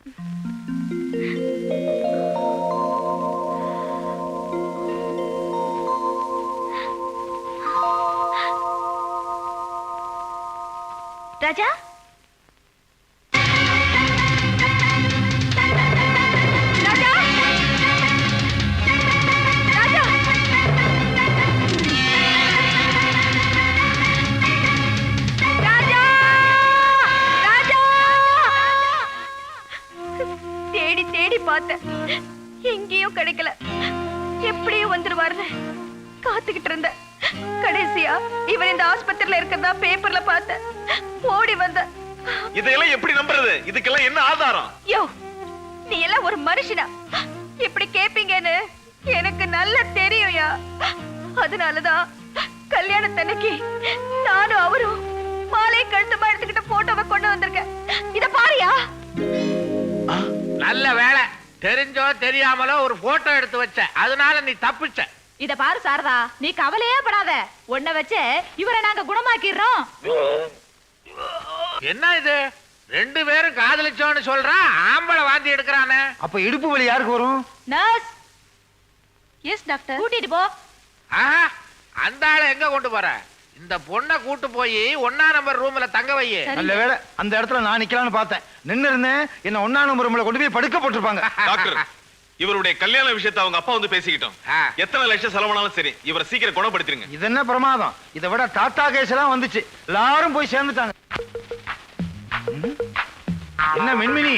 ராஜா, ராஜா, ராஜா, ராஜா, ராஜா. தேடி தேடி பார்த்தேன், எங்கேயும் கிடைக்கல. எப்படியும் வந்துருவாருன்னு காத்துக்கிட்டு இருந்தேன். கடைசியா இவர் இந்த ஆஸ்பத்திரியில இருக்கிறதா பேப்பர்ல பார்த்தேன். ஓடி வந்த. இதெல்லாம் எப்படி நம்புறது? இதுக்கெல்லாம் என்ன ஆதாரம்? யோ, நீ எல்லாம் ஒரு மனுஷனா? இப்படி கேப்பீங்கன்னு எனக்கு நல்லா தெரியும்யா. அதனாலதான் கல்யாணத்தன்னைக்கு நானும் அவரும் மாலை கழுத்துமா எடுத்துக்கிட்ட போட்டோவை கொண்டு வந்திருக்கேன். இத பாரியா. நல்ல வேலை, தெரிஞ்சோ தெரியாமலோ ஒரு போட்டோ எடுத்து வச்ச, அதனால நீ தப்பிச்ச. இத பாரு சாரதா, நீ கவலையே படாத. உன்னை வச்சு இவரை நாங்க குணமாக்கிடுறோம். என்ன இது, ரெண்டு பேரும் காதலிச்சோன்னு சொல்றான், ஆம்பளை வாந்தி எடுக்கிறானே. அப்ப இடுப்பு வலி யாருக்கு வரும்? நர்ஸ். Yes doctor. கூட்டிட்டு போ. ஆஹா, அந்த ஆளை எங்க கொண்டு போற? இந்த பொண்ணை கூட்டு போய் 1 நம்பர் ரூம்ல தங்க வை. நல்ல வேளை அந்த இடத்துல நான் நிக்கலாம்னு பார்த்தேன். நின்னு இருந்தேன், என்ன 1 நம்பர் ரூம்ல கொண்டு போய் படுக்க போட்டுருப்பாங்க. டாக்டர், இவருடைய கல்யாண விஷயத்தை அவங்க அப்பா வந்து பேசிக்கிட்டோம். எத்தனை லட்சம் செலவானாலும் சரி, இவரை சீக்கிரம் குணப்படுத்திருங்க. இது என்ன பிரமாதம்? இதை விட டாடா கேஸ் எல்லாம் வந்துச்சு, எல்லாரும் போய் சேர்ந்துட்டாங்க. என்ன மின்மினி,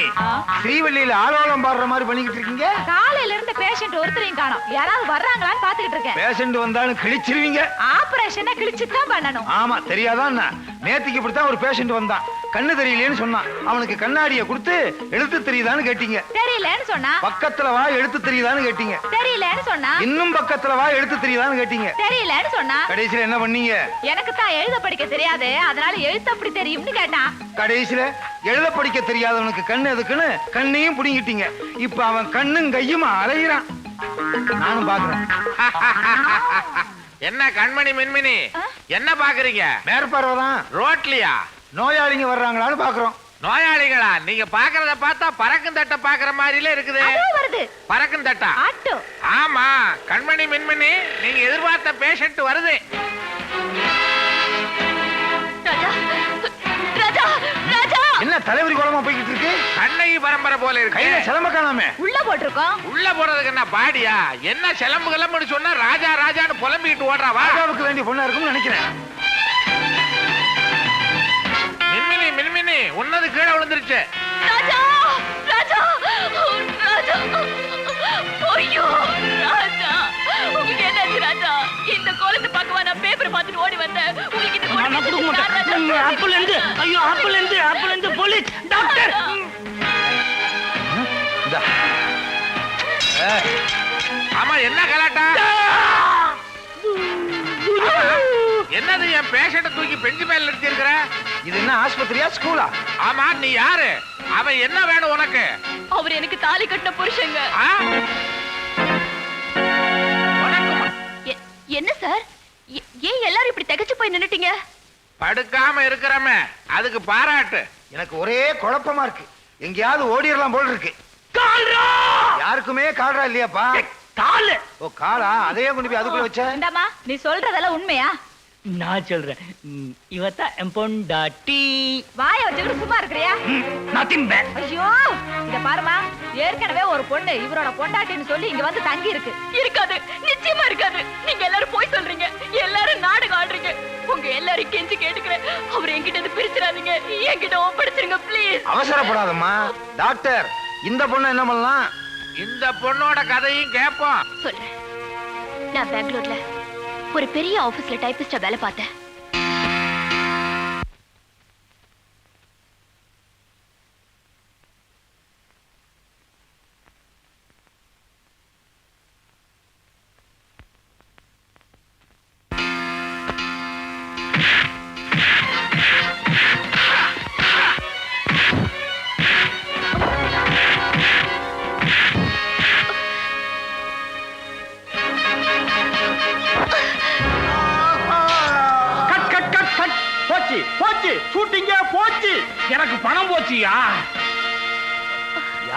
ஸ்ரீவல்லியில ஆலோலம் பாடுற மாதிரி பண்ணிக்கிட்டு இருக்கீங்க? காலையில இருந்து பேஷண்ட் ஒருத்தரையும் காணோம். யாராவது வர்றாங்களான்னு பாத்துக்கிட்டு இருக்கேன். பேஷண்ட் வந்தாலும் கிழிச்சிருவீங்க. ஆபரேஷனை கிழிச்சுதான் பண்ணணும். ஆமா, தெரியாதான்? நேத்துக்கு இப்படித்தான் ஒரு பேஷண்ட் வந்தான். கண்ணு தெரியலையேன்னு சொன்னான். அவனுக்கு கண்ணாடியை கொடுத்து எழுத்து தெரியுதான்னு கேட்டீங்க. தெரியலன்னு சொன்னா. பக்கத்துல வா, எழுத்து தெரியுதான்னு கேட்டீங்க. தெரியலன்னு சொன்னா. இன்னும் பக்கத்துல வா, எழுத்து தெரியுதான்னு கேட்டீங்க. தெரியலன்னு சொன்னா. கடைசியில என்ன பண்ணீங்க? எனக்கு தான் எழுத படிக்க தெரியாது, அதனால எழுத்து அப்படி தெரியும்னு கேட்டான். கடைசியில எழுத படிக்க தெரியாதவனுக்கு கண்ணு எதுக்குன்னு கண்ணையும் புடிங்கிட்டீங்க. இப்ப அவன் கண்ணும் கையுமா அலையிறான். நானும் பாக்குறேன். என்ன கண்மணி மின்மினி, என்ன பாக்குறீங்க? மேற்பார்வைதான். ரோட்லியா நோயாளிங்க வர்றாங்களான்னு பாக்குறோம். நோயாளிகளா? நீங்க பாக்குறத பார்த்தா பறக்கும் தட்ட பாக்குற மாதிரில இருக்குது. வருது பறக்கும் தட்டா? ஆட்டோ. ஆமா கண்மணி மின்மினி, நீங்க எதிர்பார்த்த பேஷண்ட் வருது. ராஜா, ராஜா, ராஜா. என்ன தலைவரி கோலமா போய்கிட்டு இருக்கு? கண்ணகி பரம்பரை போல இருக்கு. கையில சிலம்ப காணாமே. உள்ள போட்டிருக்கோம். உள்ள போறதுக்கு என்ன பாடியா? என்ன சிலம்பு கிளம்புன்னு சொன்னா ராஜா ராஜான்னு புலம்பிக்கிட்டு ஓடுறா. ராஜாவுக்கு வேண்டிய பொண்ணா இருக்கும்னு நினைக்கிறேன். மின்மினி மின்மினி, உன்னது கீழே விழுந்துருச்சு. ராஜா, ராஜா, ராஜா. ஐயோ ராஜா, உங்களுக்கு என்னாச்சு ராஜா? இந்த கோலத்தை பார்க்கவா நான் பேப்பர் பார்த்துட்டு ஓடி வந்தேன். உங்களுக்கு இந்த கோலம் ஆப்பிள் இருந்து, ஐயோ ஆப்பிள் இருந்து போலீஸ் டாக்டர். ஆமா, என்ன கலாட்டா? என்னது, என் பேஷண்ட தூக்கி பெஞ்சு மேல நிறுத்தி இருக்கிற? இது என்ன ஆஸ்பத்திரியா ஸ்கூலா? ஆமா, நீ யாரு? அவன் என்ன வேணும் உனக்கு? அவர் எனக்கு தாலி கட்டின புருஷங்க. என்ன சார், ஏன் எல்லாரும் இப்படி திகைச்சு போய் நின்னுட்டீங்க? படுக்காம இருக்கிறமே, அதுக்கு பாராட்டு. எனக்கு ஒரே குழப்பமா இருக்கு. எங்கேயாவது ஓடிடலாம் போல இருக்கு. யாருக்குமே கால்ரா இல்லையாப்பா? காலு. ஓ காலா, அதையே கொண்டு போய் அதுக்குள்ள வச்ச. இந்தாமா, நீ சொல்றதெல்லாம் உண்மையா? நான் சொல்றேன், இவத்தான் என் பொண்டாட்டி. வாய வச்சுக்கிட்டு சும்மா இருக்கிறியா? Nothing bad. ஐயோ, இத பாருமா, ஏற்கனவே ஒரு பொண்ணு இவரோட பொண்டாட்டின்னு சொல்லி இங்க வந்து தங்கி இருக்கு. இருக்காது, நிச்சயமா இருக்காது. நீங்க எல்லாரும் போய் சொல்றீங்க, எல்லாரும் நாடகம் ஆடுறீங்க. உங்க எல்லாரும் கெஞ்சி கேட்டுக்கிறேன், அவர் என்கிட்ட இருந்து பிரிச்சிடாதீங்க, என்கிட்ட ஒப்படைச்சிருங்க ப்ளீஸ். அவசரப்படாதம்மா டாக்டர். இந்த பொண்ணு என்ன பண்ணலாம்? இந்த பொண்ணோட கதையும் கேட்போம். சொல்றேன். நான் பெங்களூர்ல ஒரு பெரிய ஆபீஸ்ல டைபிஸ்டா வேலை பார்த்தேன்.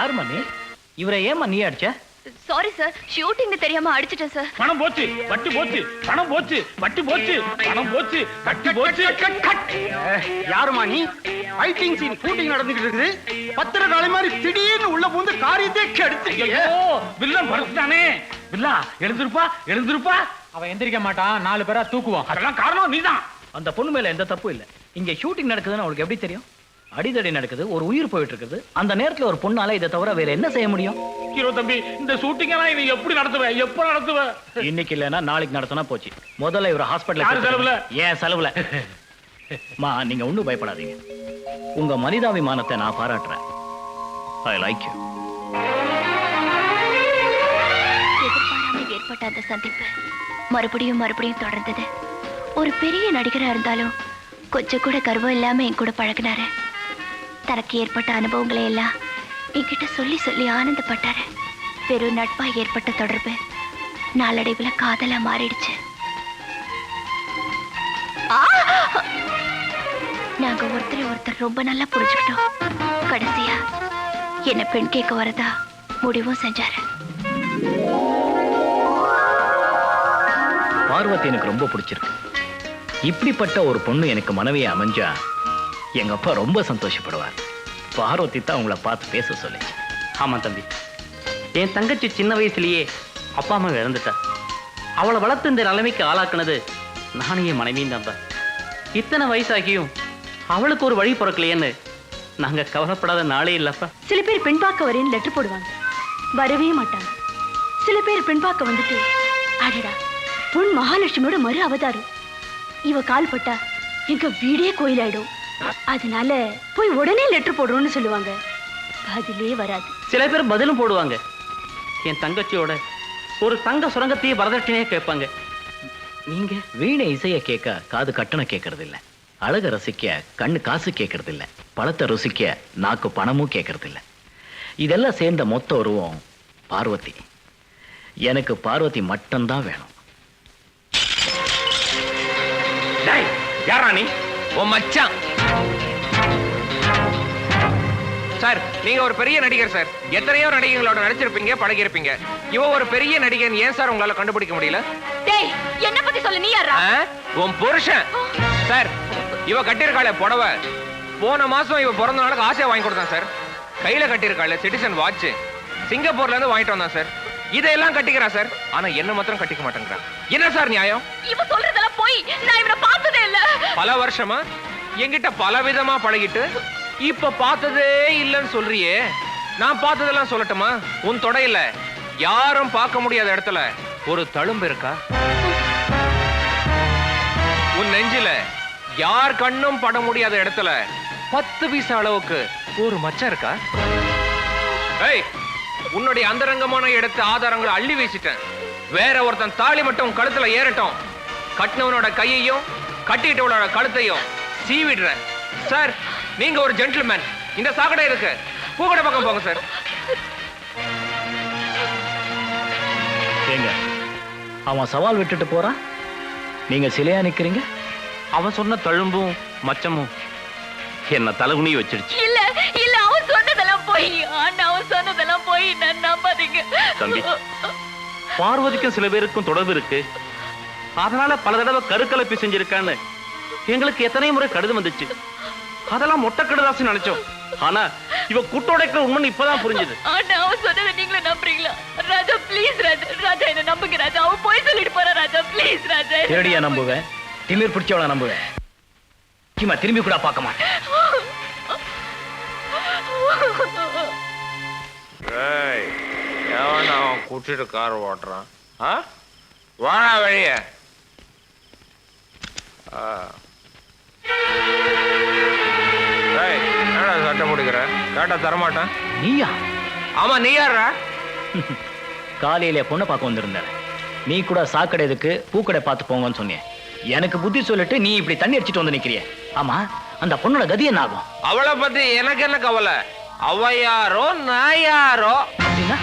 யாரும்மா நீ? இவரை ஏம்மா நீ அடிச்ச? சாரி சார், ஷூட்டிங் தெரியாம அடிச்சிட்டேன் சார். பணம் போச்சு, வட்டி போச்சு, பணம் போச்சு, வட்டி போச்சு, பணம் போச்சு, வட்டி போச்சு. யாருமா நீ? ஃபைட்டிங் சீன் ஷூட்டிங் நடந்துகிட்டு இருக்குது, பத்திரகாளி மாதிரி திடீர்னு உள்ள பூந்து காரியத்தை கெடுத்து. ஐயோ, வில்லன் படுத்துட்டானே. வில்லா எழுந்திருப்பா, எழுந்திருப்பா. அவன் எந்திரிக்க மாட்டான், 4 பேரா தூக்குவான். அதெல்லாம் காரணம் நீதான். அந்த பொண்ணு மேல எந்த தப்பு இல்ல. இங்க ஷூட்டிங் நடக்குதுன்னு அவளுக்கு எப்படி தெரியும்? அடிதடி நடக்குது, ஒரு உயிர் போயிட்டு இருக்குது. அந்த நேரத்துல ஒரு பொண்ணால இதை தவிர வேற என்ன செய்ய முடியும்? ஹீரோ தம்பி, இந்த ஷூட்டிங் எல்லாம் நீ எப்படி நடத்துவ? எப்ப நடத்துவ? இன்னைக்கு இல்லனா நாளைக்கு நடத்தினா போச்சு. முதல்ல இவர ஹாஸ்பிடல்ல. யார் செலவுல? ஏன் செலவுல? மா, நீங்க ஒண்ணும் பயப்படாதீங்க. உங்க மனிதாபிமானத்தை நான் பாராட்டுறேன். I like you. எதிர்பாராமல் ஏற்பட்ட அந்த சந்திப்பு மறுபடியும் தொடர்ந்தது. ஒரு பெரிய நடிகரா இருந்தாலும் கொஞ்சம் கூட கர்வம் இல்லாம என் கூட பழகினாரு. தனக்கு ஏற்பட்ட அனுபவங்களை எல்லாம் என்கிட்ட சொல்லி ஆனந்தப்பட்டாரு. வெறும் நட்பா ஏற்பட்ட தொடர்பு நாளடைவுல காதலா மாறிடுச்சு. நாங்க ஒருத்தர் ரொம்ப நல்லா புரிஞ்சுக்கிட்டோம். கடைசியா என்ன பெண் கேட்க வரதா முடிவும் செஞ்சாரு. பார்வதி எனக்கு ரொம்ப பிடிச்சிருக்கு. இப்படிப்பட்ட ஒரு பொண்ணு எனக்கு மனைவியை அமைஞ்சா எங்க அப்பா ரொம்ப சந்தோஷப்படுவார். பார்வதி தான் உங்களை பார்த்து பேச சொல்லிச்சு. ஆமா தம்பி, என் தங்கச்சி சின்ன வயசுலயே அப்பா அம்மா இறந்துட்டா. அவளை வளர்த்து இந்த நிலைமைக்கு ஆளாக்குனது நானும் என் மனைவியும் தான். இத்தனை வயசாகியும் அவளுக்கு ஒரு வழி பிறக்கலையேன்னு நாங்க கவலைப்படாத நாளே இல்லப்பா. சில பேர் பெண் பார்க்க வரேன்னு லெட்டர் போடுவாங்க, வரவே மாட்டாங்க. சில பேர் பெண் பார்க்க வந்துட்டு, அடடா பொன் மகாலட்சுமியோட மறு அவதாரம், இவ கால் பட்டா எங்க வீடே கோயிலாயிடும், அதனால போய் உடனே லெட்டர் போடுறோம்னு சொல்லுவாங்க. பதிலே வராது. சில பேர் பதிலும் போடுவாங்க. என் தங்கச்சியோட ஒரு தங்க சுரங்கத்தையே வரதட்சணையே கேட்பாங்க. நீங்க வீணை இசைய கேட்க காது கட்டணம் கேட்கறது இல்ல, அழக ரசிக்க கண்ணு காசு கேட்கறது இல்ல, பழத்தை ருசிக்க நாக்கு பணமும் கேட்கறது இல்ல. இதெல்லாம் சேர்ந்த மொத்த உருவம் பார்வதி. எனக்கு பார்வதி மட்டும்தான் வேணும். யாரா நீ? உன் மச்சான் சார். நீங்க ஒரு பெரிய நடிகர் சார். எத்தனையோ நடிகர்களோட நடிச்சிருப்பீங்க, பழகிருப்பீங்க. இவ ஒரு பெரிய நடிகன், ஏன் சார் உங்களால கண்டுபிடிக்க முடியல? டேய், என்ன பத்தி சொல்ல நீ யாரா? உன் புருஷன் சார். இவ கட்டிருக்காளே புடவை, போன மாசம் இவ பிறந்த நாளுக்கு ஆசையா வாங்கி கொடுத்தான் சார். கையில கட்டிருக்காள் சிட்டிசன் வாட்ச், சிங்கப்பூர்ல இருந்து வாங்கிட்டு வந்தான் சார். இதெல்லாம் கட்டிக்கிறா சார், ஆனா என்ன மாத்திரம் கட்டிக்க மாட்டேங்கிறா. என்ன சார் நியாயம்? இவ சொல்றதெல்லாம் போய், நான் இவனை பார்த்ததே இல்ல. பல வருஷமா என்கிட்ட பல விதமா பழகிட்டு இப்ப பார்த்ததே இல்லைன்னு சொல்றியே. நான் பார்த்ததெல்லாம் சொல்லட்டுமா? உன் தொடையில யாரும் பார்க்க முடியாத இடத்துல ஒரு தழும்பு இருக்கா? உன் நெஞ்சில யார் கண்ணும் பட முடியாத இடத்துல 10 பைசா அளவுக்கு ஒரு மச்சம் இருக்கா? ஏய், உன்னுடைய அந்தரங்கமான இடத்து ஆதாரங்களை அள்ளி வீசிட்டேன். வேற ஒருத்தன் தாலி மட்டும் கழுத்துல ஏறட்டும், கட்டினவனோட கையையும் கட்டிட்டவனோட கழுத்தையும் சீவிடுறேன். சார், நீங்க ஒரு ஜென்டில்மேன். இந்த சாக்கடை இருக்கு, பூக்கடை பக்கம் போங்க சார். ஏங்க, அவன் சவால் விட்டுட்டு போறான், நீங்க சிலையா நிக்கிறீங்க. அவன் சொன்ன தழும்பும் மச்சமும் என்ன தலகுனி வச்சிருச்சு. இல்ல இல்ல, அவன் சொன்னதெல்லாம் போய், அவன் சொன்னதெல்லாம் போய், நான் நம்பாதீங்க. தம்பி, பார்வதிக்கும் சில பேருக்கும் தொடர்பு இருக்கு, அதனால பல தடவை கருக்கலைப்பு செஞ்சிருக்கான்னு எங்களுக்கு எத்தனை முறை கடிதம் வந்துச்சு. அதெல்லாம் மொட்டை கடுதாசி நினைச்சோம். ஆனா இவ கூட்டோடைக்கிற உண்மை இப்பதான் புரிஞ்சுது. அவன் சொன்னதை நீங்களும் நம்புறீங்களா? ராஜா ப்ளீஸ், ராஜா என்ன நம்புங்க ராஜா. அவன் போய் சொல்லிட்டு போற ராஜா, ப்ளீஸ் ராஜா. தேடியா நம்புவேன், திமிர் பிடிச்சவள நம்புவேன், திரும்பி கூட பார்க்க மாட்டேன். அவன் கூட்டிட்டு கார் ஓட்டுறான். வாடா வெளிய. என்னடா சட்டை முடிக்கிற? கேட்டா தரமாட்டேன். நீயா? ஆமா, நீ யாரா? காலையில பொண்ணை பார்க்க வந்திருந்த, நீ கூட சாக்கடை எதுக்கு பூக்கடை பார்த்து போங்கன்னு சொன்னேன். எனக்கு புத்தி சொல்லிட்டு நீ இப்படி தண்ணி அடிச்சிட்டு வந்து நிக்கிறிய. ஆமா, அந்த பொண்ணோட கதி என்ன ஆகும்? அவளை பத்தி எனக்கு என்ன கவலை? அவ யாரோ நான் யாரோ? அப்படின்னா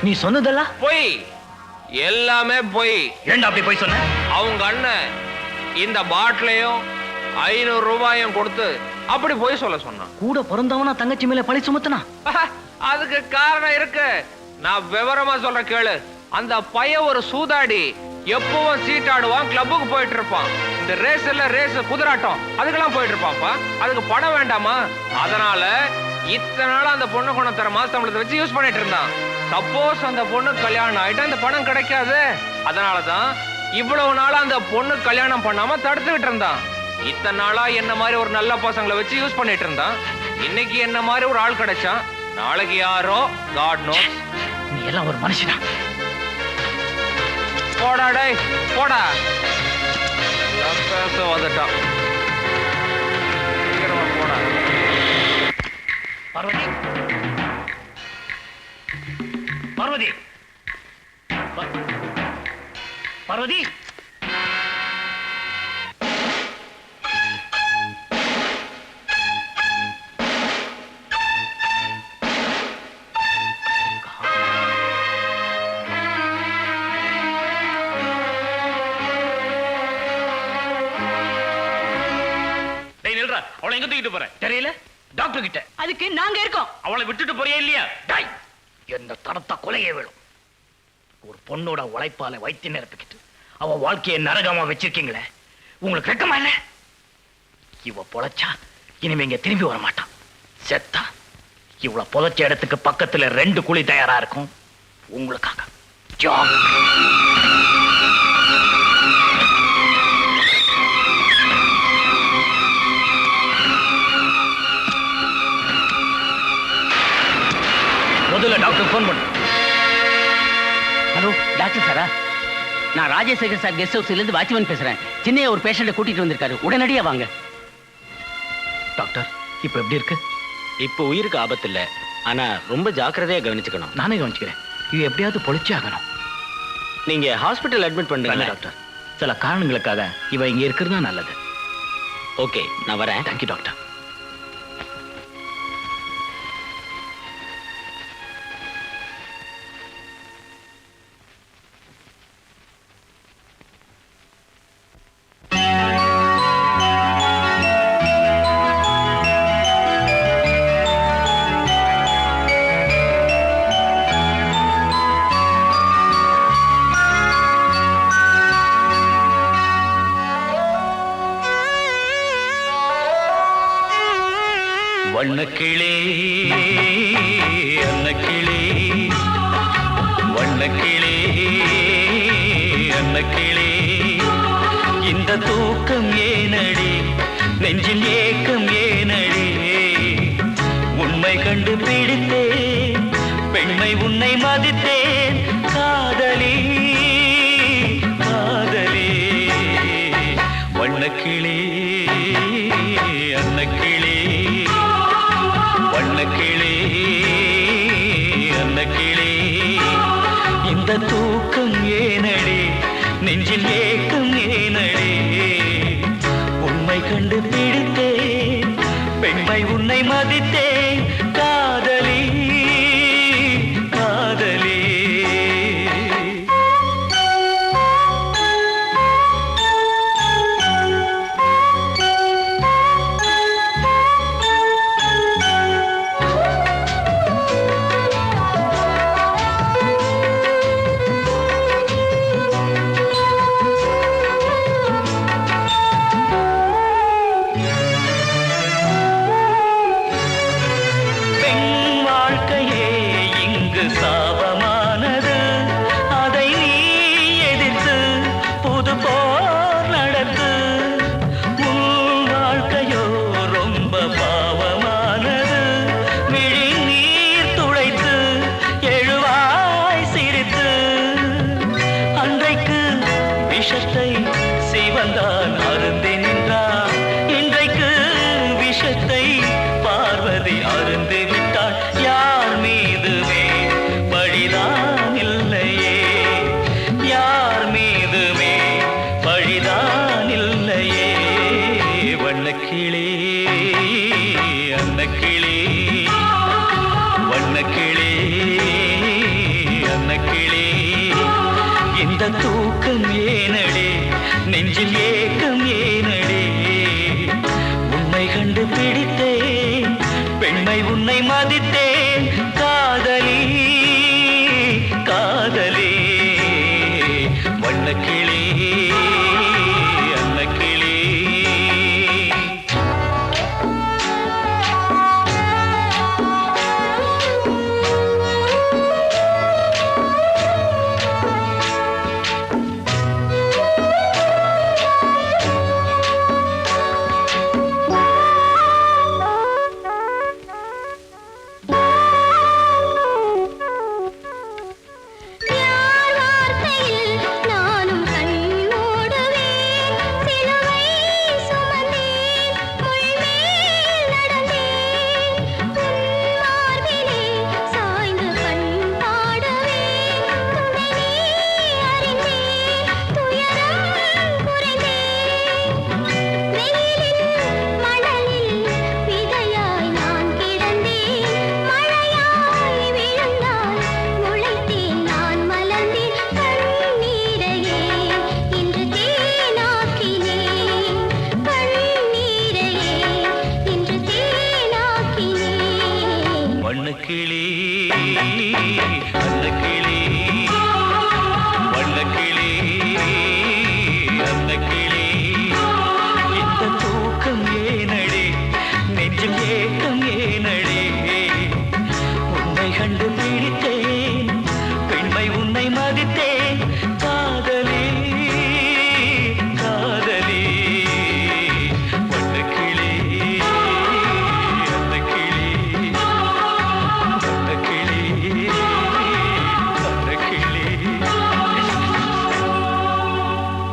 நீ சொன்னதெல்லாம் பொய், எல்லாமே பொய். ஏண்டா அப்படி போய் சொன்ன? அவங்க அண்ணன் இந்த பாட்டிலையும் 500 ரூபாயும் கொடுத்து அப்படி போய் சொல்ல சொன்னான். கூட பிறந்தவனா தங்கச்சி மேல பழி சுமத்தனா? அதுக்கு காரணம் இருக்கு. நான் விவரமா சொல்ற கேளு. அந்த பையன் ஒரு சூதாடி, எப்பவும் சீட்டாடுவான், கிளப்புக்கு போயிட்டு இருப்பான். இந்த ரேஸ் குதிராட்டம் அதுக்கெல்லாம் போயிட்டு இருப்பான்ப்பா. அதுக்கு பணம் வேண்டாமா? அதனால இத்தனை நாள் அந்த பொண்ணு கொண்டு தர மாச சம்பளத்தை வச்சு யூஸ் பண்ணிட்டு இருந்தான். சப்போஸ் அந்த பொண்ணு கல்யாணம் ஆயிட்டா இந்த பணம் கிடைக்காது. அதனாலதான் இவ்வளவு நாளா அந்த பொண்ணு கல்யாணம் பண்ணாம தடுத்துக்கிட்டு இருந்தான். இத்தனை நாளா என்ன மாதிரி ஒரு நல்ல பசங்களை வச்சு யூஸ் பண்ணிட்டு இருந்தான். இன்னைக்கு என்ன மாதிரி ஒரு ஆள் கிடைச்சான். நாளைக்கு யாரோ காட் நோஸ். நீ எல்லாம் ஒரு மனுஷனா? போடா டேய் போடா. பேச வந்துட்டான். சீக்கிரமா போடா. பார்வதி, பார்வதி, பார்வதி. அவளை எங்க தூக்கிட்டு போற? தெரியல, டாக்டர் கிட்ட. அதுக்கு நாங்க இருக்கோம். அவளை விட்டுட்டு போறியா இல்லையா? டாய், என்ன தரத்த கொலையே வேணும். ஒரு பொண்ணோட உழைப்பால வைத்திய நிரப்பிக்கிட்டு அவ வாழ்க்கையை நரகமா வச்சிருக்கீங்களே, உங்களுக்கு வெக்கமா இல்ல? இவ பொழைச்சா இனிமே இங்க திரும்பி வர மாட்டான். செத்தா இவ்வளவு புதைச்ச இடத்துக்கு பக்கத்துல 2 குழி தயாரா இருக்கும் உங்களுக்காக. ஜாப். முதல்ல டாக்டர் போன் பண்ணு. ஹலோ டாக்டர் சாரா? நான் ராஜசேகர் சார் கெஸ்ட் ஹவுஸ்ல இருந்து வாட்ச்மேன் பேசுறேன். சின்னைய ஒரு பேஷண்ட்டை கூட்டிட்டு வந்திருக்காரு, உடனடியா வாங்க. டாக்டர், இப்ப எப்படி இருக்கு? இப்போ உயிருக்கு ஆபத்து இல்ல, ஆனா ரொம்ப ஜாக்கிரதையா கவனிச்சுக்கணும். நானே கவனிச்சுக்கிறேன். இது எப்படியாவது பொழைச்சே ஆகணும். நீங்க ஹாஸ்பிட்டல் அட்மிட் பண்ணுங்க டாக்டர். சில காரணங்களுக்காக இவ இங்க இருக்கிறது தான் நல்லது. ஓகே, நான் வரேன். Thank you doctor. வண்ணக்கிளே அன்னக்கிளே, வண்ணக்கிளே அன்னக்கிளே, இந்த தூக்கம் ஏனடி, நெஞ்சில் ஏக்கம் ஏனடி, உண்மை கண்டு பிடித்தேன், பெண்மை உன்னை மதித்தேன், காதலி காதலி. வண்ணக்கிளே அன்னக்கிளே, வண்ணக்கிளே அன்னக்கிளே, இந்த தூக்கம் ஏனடி, நெஞ்சில் ஏக்கம் ஏனடி, உண்மை கண்டு பிடித்தேன், பெண்மை உன்னை மதித்தேன், காதலி காதலி. தூக்கம் ஏனடி, நெஞ்சில் ஏக்கம் ஏனடி, உண்மை கண்டு பிடித்தேன், பெண்மை உன்னை மதித்தேன். கிளி